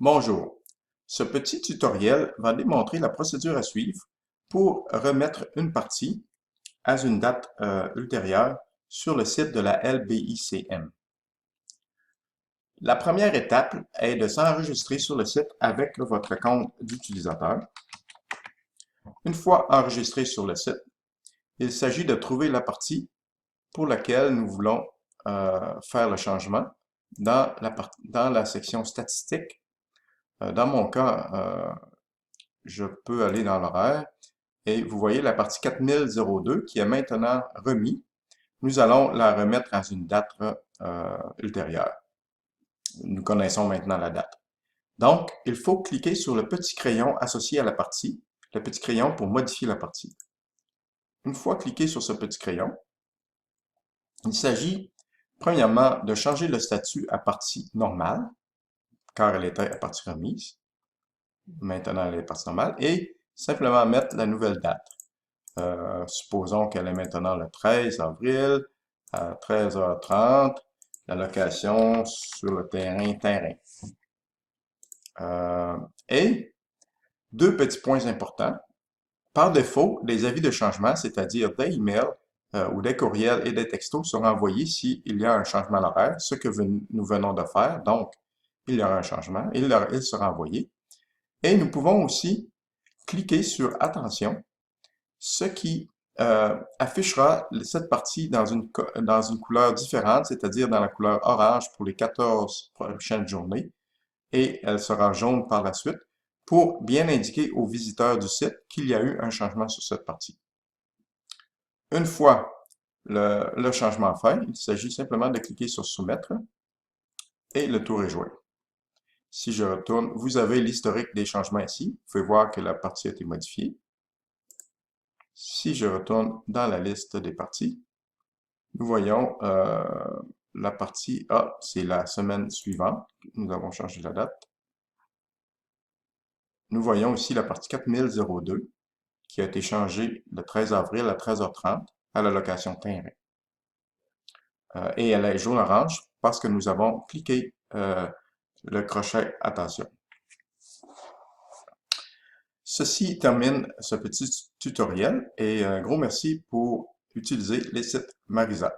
Bonjour. Ce petit tutoriel va démontrer la procédure à suivre pour remettre une partie à une date ultérieure sur le site de la LBICM. La première étape est de s'enregistrer sur le site avec votre compte d'utilisateur. Une fois enregistré sur le site, il s'agit de trouver la partie pour laquelle nous voulons faire le changement dans la section statistiques. Dans mon cas, je peux aller dans l'horaire et vous voyez la partie 4002 qui est maintenant remis. Nous allons la remettre à une date ultérieure. Nous connaissons maintenant la date. Donc, il faut cliquer sur le petit crayon associé à la partie, le petit crayon pour modifier la partie. Une fois cliqué sur ce petit crayon, il s'agit premièrement de changer le statut à partie normale, car elle était à partie remise. Maintenant, elle est partie normale, et simplement mettre la nouvelle date. Supposons qu'elle est maintenant le 13 avril à 13h30, la location sur le terrain. Et deux petits points importants. Par défaut, les avis de changement, c'est-à-dire des emails ou des courriels et des textos, seront envoyés s'il y a un changement d'horaire, ce que nous venons de faire. Donc, il y aura un changement, il sera envoyé. Et nous pouvons aussi cliquer sur Attention, ce qui affichera cette partie dans une couleur différente, c'est-à-dire dans la couleur orange pour les 14 prochaines journées, et elle sera jaune par la suite, pour bien indiquer aux visiteurs du site qu'il y a eu un changement sur cette partie. Une fois le changement fait, il s'agit simplement de cliquer sur Soumettre, et le tour est joué. Si je retourne, vous avez l'historique des changements ici. Vous pouvez voir que la partie a été modifiée. Si je retourne dans la liste des parties, nous voyons la partie A, c'est la semaine suivante. Nous avons changé la date. Nous voyons aussi la partie 4002 qui a été changée le 13 avril à 13h30 à la location terrain. Et elle est jaune orange parce que nous avons cliqué le crochet Attention. Ceci termine ce petit tutoriel et un gros merci pour utiliser les sites Marisa.